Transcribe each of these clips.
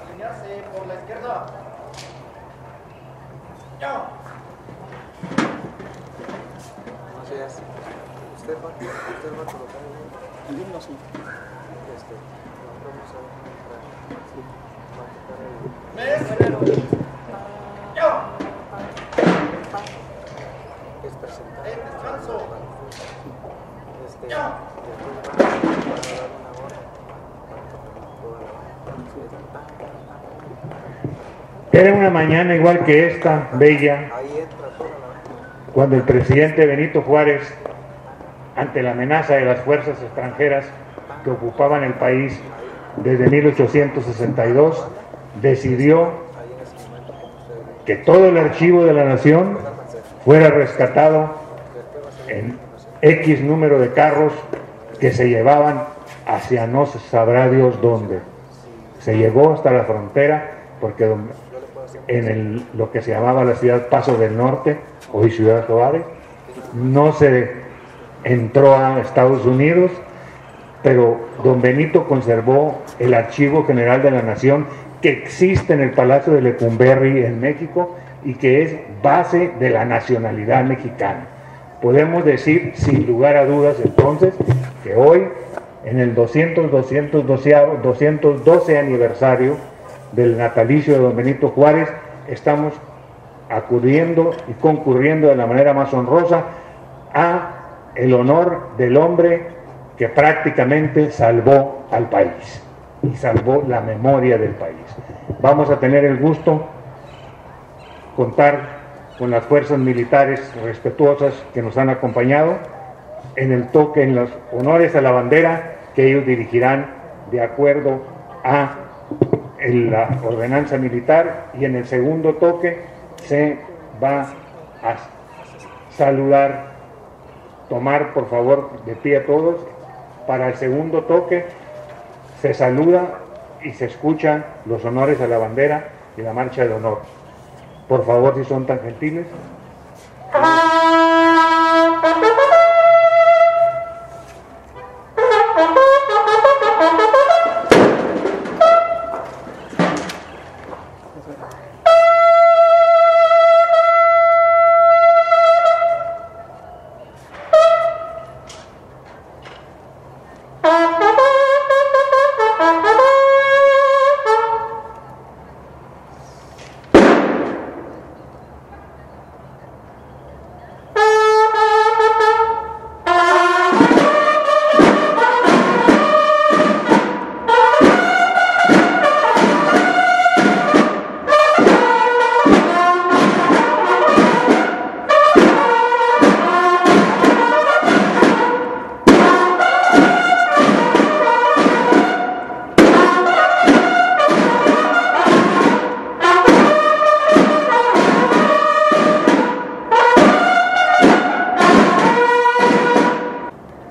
Alinearse por la izquierda. Usted va a colocar el himno, sí. Vamos a tocar el... Es presentar. Descanso. Era una mañana igual que esta, bella, cuando el presidente Benito Juárez, ante la amenaza de las fuerzas extranjeras que ocupaban el país desde 1862, decidió que todo el archivo de la nación fuera rescatado en X número de carros que se llevaban hacia no se sabrá Dios dónde. Se llegó hasta la frontera, porque en lo que se llamaba la ciudad Paso del Norte, hoy Ciudad Juárez, no se entró a Estados Unidos, pero don Benito conservó el Archivo General de la Nación, que existe en el Palacio de Lecumberri en México y que es base de la nacionalidad mexicana. Podemos decir sin lugar a dudas entonces que hoy, en el 212 aniversario del natalicio de don Benito Juárez, estamos acudiendo y concurriendo de la manera más honrosa a el honor del hombre que prácticamente salvó al país y salvó la memoria del país. Vamos a tener el gusto contar con las fuerzas militares respetuosas que nos han acompañado en el toque, en los honores a la bandera que ellos dirigirán de acuerdo a la ordenanza militar, y en el segundo toque se va a saludar, tomar por favor de pie todos. Para el segundo toque se saluda y se escuchan los honores a la bandera y la marcha de honor. Por favor, si son tan gentiles.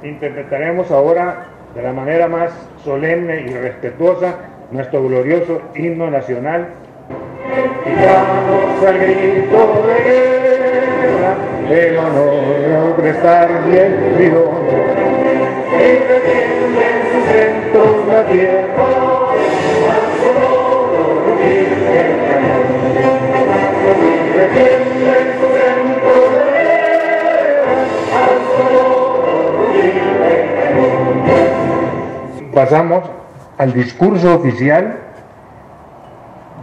Interpretaremos ahora de la manera más solemne y respetuosa nuestro glorioso himno nacional. Y damos al grito de guerra el honor de prestar bien vivo, y retiende en sus centros la tierra al sonoro rugir del cañón. Retiende en sus centros de guerra al sonoro rugir del cañón. Pasamos al discurso oficial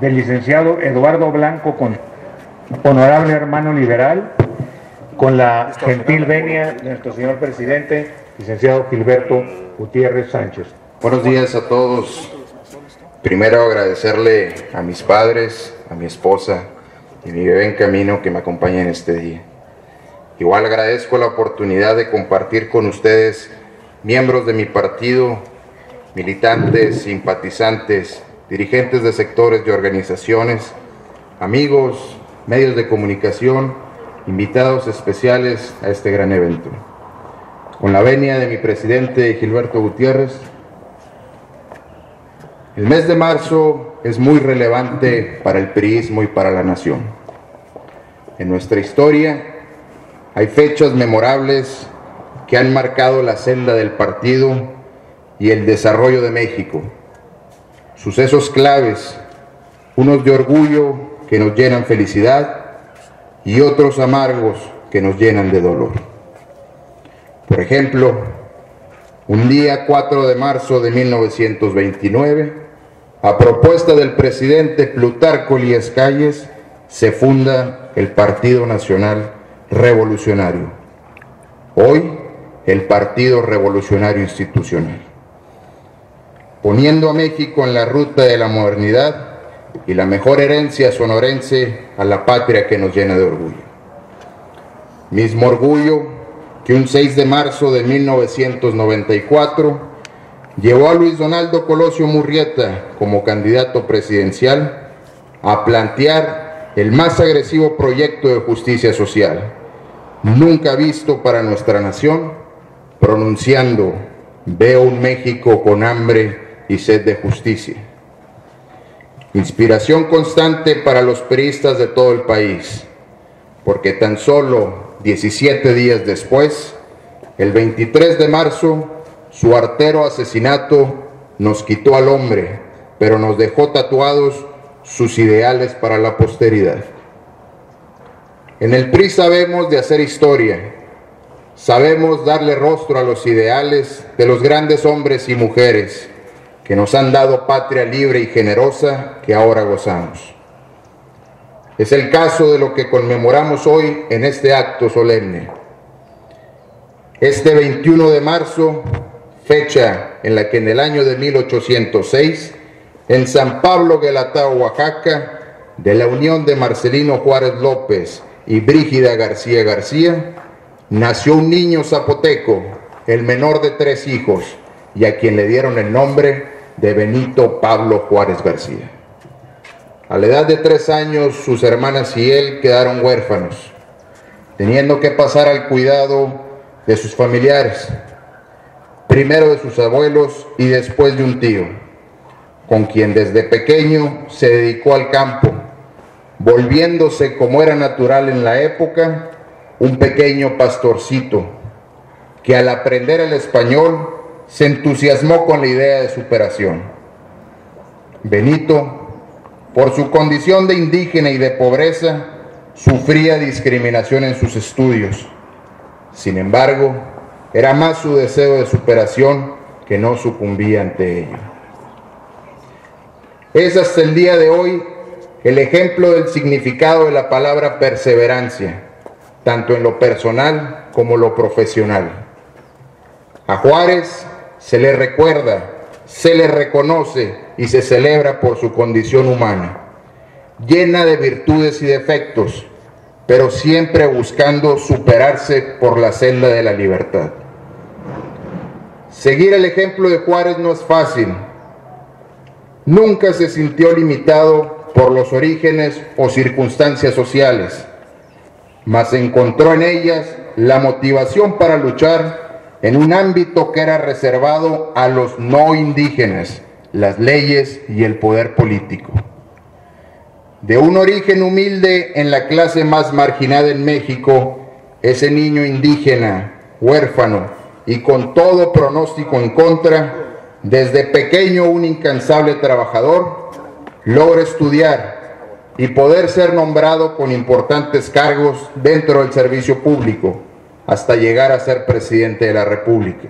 del licenciado Eduardo Blanco, con honorable hermano liberal, con la gentil venia de nuestro señor presidente, licenciado Gilberto Gutiérrez Sánchez. Buenos días a todos. Primero agradecerle a mis padres, a mi esposa y mi bebé en camino que me acompañan este día. Igual agradezco la oportunidad de compartir con ustedes, miembros de mi partido, militantes, simpatizantes, dirigentes de sectores y organizaciones, amigos, medios de comunicación, invitados especiales a este gran evento. Con la venia de mi presidente Gilberto Gutiérrez, el mes de marzo es muy relevante para el priismo y para la nación. En nuestra historia hay fechas memorables que han marcado la senda del partido y el desarrollo de México. Sucesos claves, unos de orgullo que nos llenan felicidad y otros amargos que nos llenan de dolor. Por ejemplo, un día 4 de marzo de 1929, a propuesta del presidente Plutarco Elías Calles, se funda el Partido Nacional Revolucionario, hoy el Partido Revolucionario Institucional, poniendo a México en la ruta de la modernidad y la mejor herencia sonorense a la patria que nos llena de orgullo. Mismo orgullo que un 6 de marzo de 1994 llevó a Luis Donaldo Colosio Murrieta como candidato presidencial a plantear el más agresivo proyecto de justicia social, nunca visto para nuestra nación, pronunciando: veo un México con hambre y sed de justicia. Inspiración constante para los priistas de todo el país, porque tan solo 17 días después, el 23 de marzo, su artero asesinato nos quitó al hombre, pero nos dejó tatuados sus ideales para la posteridad. En el PRI sabemos de hacer historia, sabemos darle rostro a los ideales de los grandes hombres y mujeres que nos han dado patria libre y generosa que ahora gozamos. Es el caso de lo que conmemoramos hoy en este acto solemne. Este 21 de marzo, fecha en la que en el año de 1806, en San Pablo Guelatao, Oaxaca, de la unión de Marcelino Juárez López y Brígida García García, nació un niño zapoteco, el menor de 3 hijos, y a quien le dieron el nombre de Benito Pablo Juárez García. A la edad de 3 años, sus hermanas y él quedaron huérfanos, teniendo que pasar al cuidado de sus familiares, primero de sus abuelos y después de un tío, con quien desde pequeño se dedicó al campo, volviéndose, como era natural en la época, un pequeño pastorcito, que al aprender el español se entusiasmó con la idea de superación. Benito, por su condición de indígena y de pobreza, sufría discriminación en sus estudios. Sin embargo, era más su deseo de superación que no sucumbía ante ello. Es hasta el día de hoy el ejemplo del significado de la palabra perseverancia, tanto en lo personal como lo profesional. A Juárez se le recuerda, se le reconoce y se celebra por su condición humana, llena de virtudes y defectos, pero siempre buscando superarse por la senda de la libertad. Seguir el ejemplo de Juárez no es fácil. Nunca se sintió limitado por los orígenes o circunstancias sociales, mas encontró en ellas la motivación para luchar en un ámbito que era reservado a los no indígenas, las leyes y el poder político. De un origen humilde en la clase más marginada en México, ese niño indígena, huérfano y con todo pronóstico en contra, desde pequeño un incansable trabajador, logra estudiar y poder ser nombrado con importantes cargos dentro del servicio público, hasta llegar a ser presidente de la República.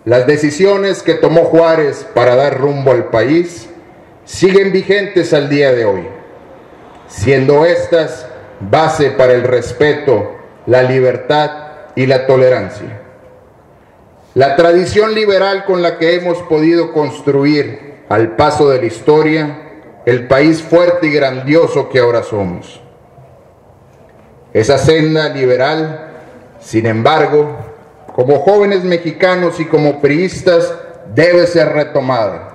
Las decisiones que tomó Juárez para dar rumbo al país siguen vigentes al día de hoy, siendo estas base para el respeto, la libertad y la tolerancia. La tradición liberal con la que hemos podido construir al paso de la historia el país fuerte y grandioso que ahora somos. Esa senda liberal, sin embargo, como jóvenes mexicanos y como priistas, debe ser retomada.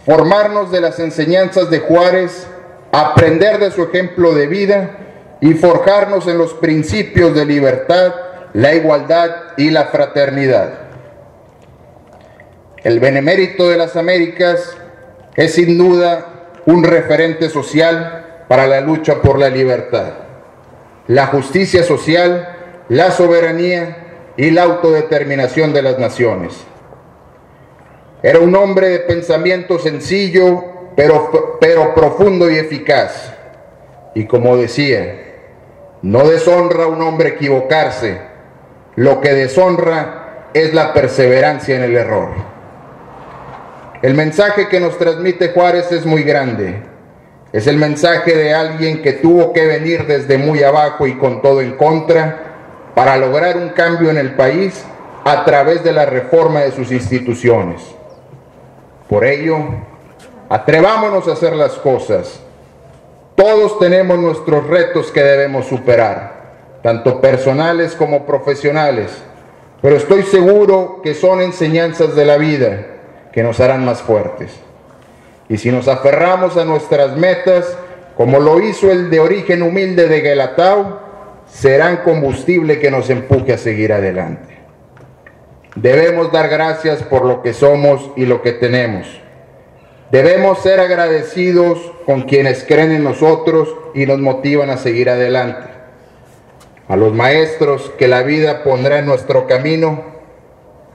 Formarnos de las enseñanzas de Juárez aprender de su ejemplo de vida y forjarnos en los principios de libertad, la igualdad y la fraternidad. El Benemérito de las Américas es sin duda un referente social para la lucha por la libertad, la justicia social, la soberanía y la autodeterminación de las naciones. Era un hombre de pensamiento sencillo, pero profundo y eficaz. Y como decía, no deshonra a un hombre equivocarse, lo que deshonra es la perseverancia en el error. El mensaje que nos transmite Juárez es muy grande. Es el mensaje de alguien que tuvo que venir desde muy abajo y con todo en contra para lograr un cambio en el país a través de la reforma de sus instituciones. Por ello, atrevámonos a hacer las cosas. Todos tenemos nuestros retos que debemos superar, tanto personales como profesionales, pero estoy seguro que son enseñanzas de la vida que nos harán más fuertes. Y si nos aferramos a nuestras metas, como lo hizo el de origen humilde de Guelatao, serán combustible que nos empuje a seguir adelante. Debemos dar gracias por lo que somos y lo que tenemos. Debemos ser agradecidos con quienes creen en nosotros y nos motivan a seguir adelante. A los maestros que la vida pondrá en nuestro camino,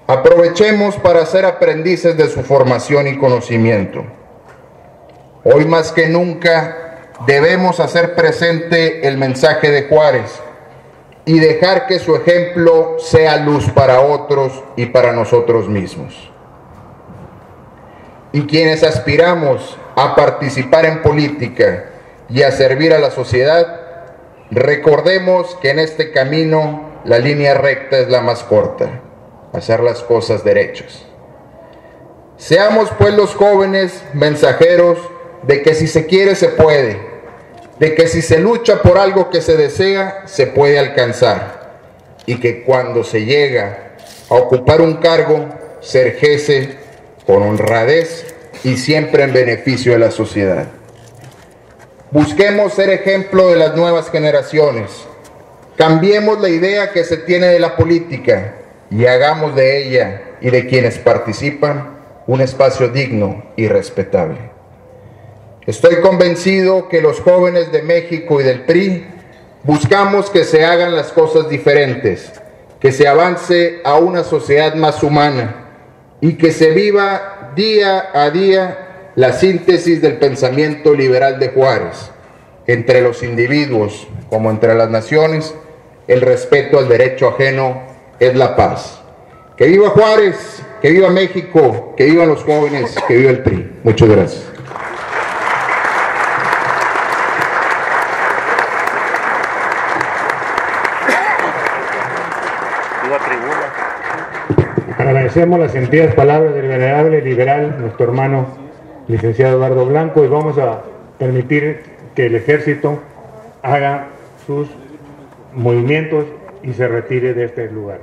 aprovechemos para ser aprendices de su formación y conocimiento. Hoy más que nunca debemos hacer presente el mensaje de Juárez y dejar que su ejemplo sea luz para otros y para nosotros mismos. Y quienes aspiramos a participar en política y a servir a la sociedad, recordemos que en este camino la línea recta es la más corta, hacer las cosas derechas. Seamos pues los jóvenes mensajeros de que si se quiere se puede, de que si se lucha por algo que se desea, se puede alcanzar, y que cuando se llega a ocupar un cargo, se ejerce con honradez y siempre en beneficio de la sociedad. Busquemos ser ejemplo de las nuevas generaciones, cambiemos la idea que se tiene de la política y hagamos de ella y de quienes participan un espacio digno y respetable. Estoy convencido que los jóvenes de México y del PRI buscamos que se hagan las cosas diferentes, que se avance a una sociedad más humana y que se viva día a día la síntesis del pensamiento liberal de Juárez. Entre los individuos como entre las naciones, el respeto al derecho ajeno es la paz. ¡Que viva Juárez! ¡Que viva México! ¡Que vivan los jóvenes! ¡Que viva el PRI! Muchas gracias. Agradecemos las sentidas palabras del venerable liberal, nuestro hermano licenciado Eduardo Blanco, y vamos a permitir que el ejército haga sus movimientos y se retire de este lugar.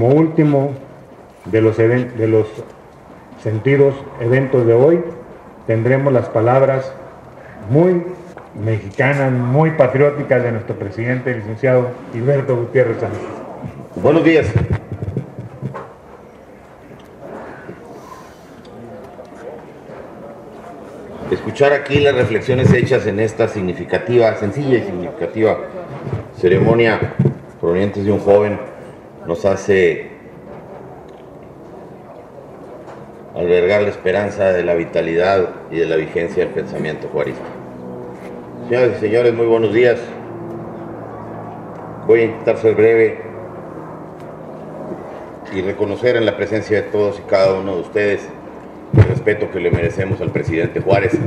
como último de los sentidos eventos de hoy, tendremos las palabras muy mexicanas, muy patrióticas de nuestro presidente, el licenciado Gilberto Gutiérrez Sánchez. Buenos días. Escuchar aquí las reflexiones hechas en esta significativa, sencilla y significativa ceremonia provenientes de un joven nos hace albergar la esperanza de la vitalidad y de la vigencia del pensamiento juarista. Señoras y señores, muy buenos días. Voy a intentar ser breve y reconocer en la presencia de todos y cada uno de ustedes el respeto que le merecemos al presidente Juárez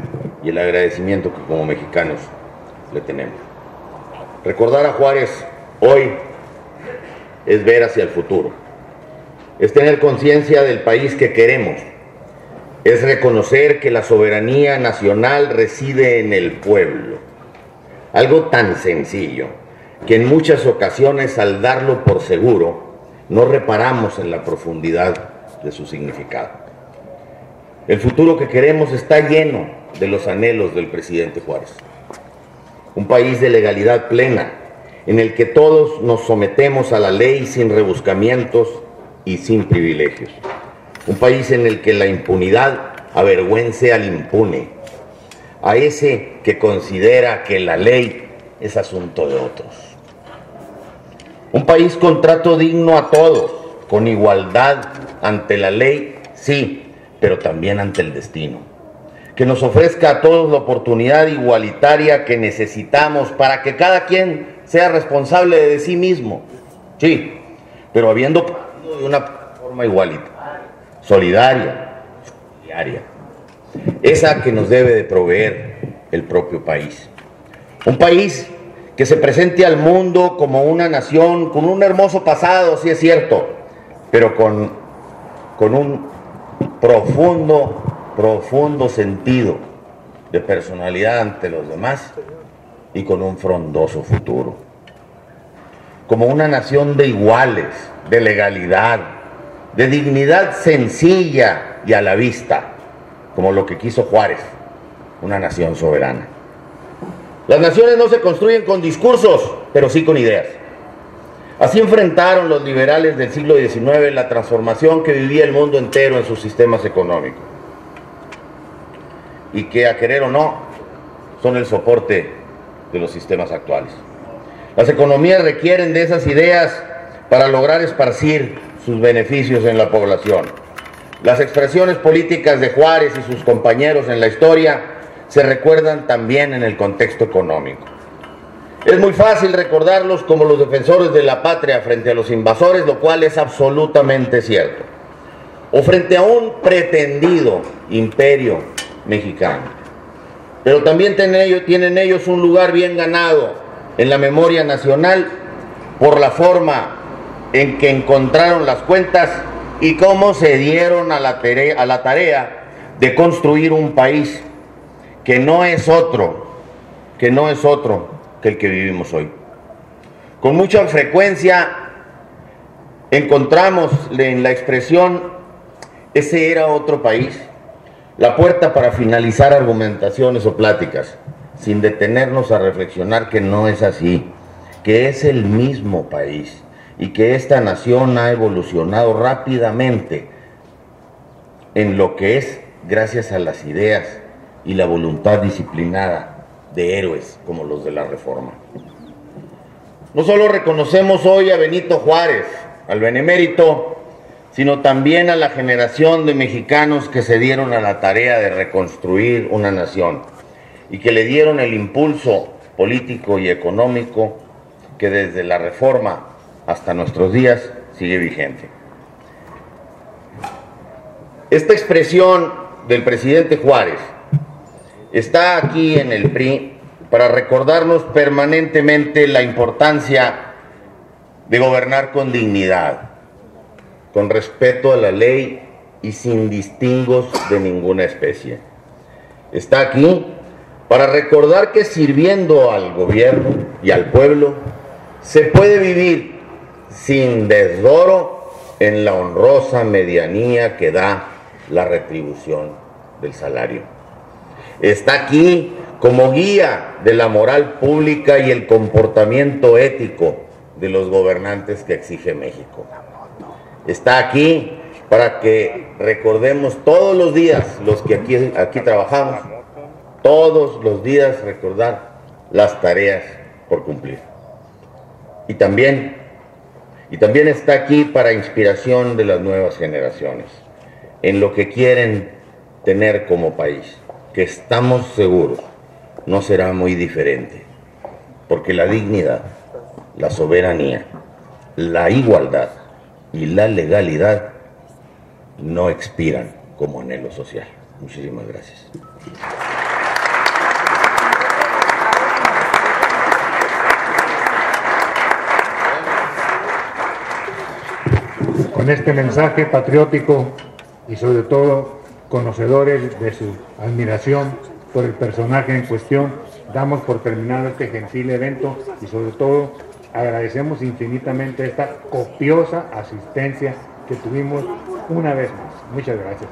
y el agradecimiento que como mexicanos le tenemos. Recordar a Juárez hoy es ver hacia el futuro, es tener conciencia del país que queremos, es reconocer que la soberanía nacional reside en el pueblo. Algo tan sencillo que en muchas ocasiones al darlo por seguro no reparamos en la profundidad de su significado. El futuro que queremos está lleno de los anhelos del presidente Juárez. Un país de legalidad plena, en el que todos nos sometemos a la ley sin rebuscamientos y sin privilegios. Un país en el que la impunidad avergüence al impune, a ese que considera que la ley es asunto de otros. Un país con trato digno a todos, con igualdad ante la ley, sí, pero también ante el destino, que nos ofrezca a todos la oportunidad igualitaria que necesitamos para que cada quien sea responsable de sí mismo, sí, pero habiendo partido de una forma igualitaria, solidaria, diaria, esa que nos debe de proveer el propio país. Un país que se presente al mundo como una nación con un hermoso pasado, sí es cierto, pero con un profundo sentido de personalidad ante los demás y con un frondoso futuro. Como una nación de iguales, de legalidad, de dignidad sencilla y a la vista, como lo que quiso Juárez, una nación soberana. Las naciones no se construyen con discursos, pero sí con ideas. Así enfrentaron los liberales del siglo XIX la transformación que vivía el mundo entero en sus sistemas económicos. Y que, a querer o no, son el soporte de los sistemas actuales. Las economías requieren de esas ideas para lograr esparcir sus beneficios en la población. Las expresiones políticas de Juárez y sus compañeros en la historia se recuerdan también en el contexto económico. Es muy fácil recordarlos como los defensores de la patria frente a los invasores, lo cual es absolutamente cierto. O frente a un pretendido imperio mexicano. Pero también tienen ellos un lugar bien ganado en la memoria nacional por la forma en que encontraron las cuentas y cómo se dieron a la tarea de construir un país que no es otro que el que vivimos hoy. Con mucha frecuencia encontramos en la expresión "ese era otro país" la puerta para finalizar argumentaciones o pláticas, sin detenernos a reflexionar que no es así, que es el mismo país y que esta nación ha evolucionado rápidamente en lo que es gracias a las ideas y la voluntad disciplinada de héroes como los de la Reforma. No solo reconocemos hoy a Benito Juárez, al benemérito, sino también a la generación de mexicanos que se dieron a la tarea de reconstruir una nación y que le dieron el impulso político y económico que desde la Reforma hasta nuestros días sigue vigente. Esta expresión del presidente Juárez está aquí en el PRI para recordarnos permanentemente la importancia de gobernar con dignidad, con respeto a la ley y sin distingos de ninguna especie. Está aquí para recordar que sirviendo al gobierno y al pueblo se puede vivir sin desdoro en la honrosa medianía que da la retribución del salario. Está aquí como guía de la moral pública y el comportamiento ético de los gobernantes que exige México. Está aquí para que recordemos todos los días, los que aquí trabajamos, todos los días recordar las tareas por cumplir. Y también está aquí para inspiración de las nuevas generaciones, en lo que quieren tener como país, que estamos seguros no será muy diferente, porque la dignidad, la soberanía, la igualdad y la legalidad no expiran como anhelo social. Muchísimas gracias. Con este mensaje patriótico y sobre todo conocedores de su admiración por el personaje en cuestión, damos por terminado este gentil evento y sobre todo agradecemos infinitamente esta copiosa asistencia que tuvimos una vez más. Muchas gracias.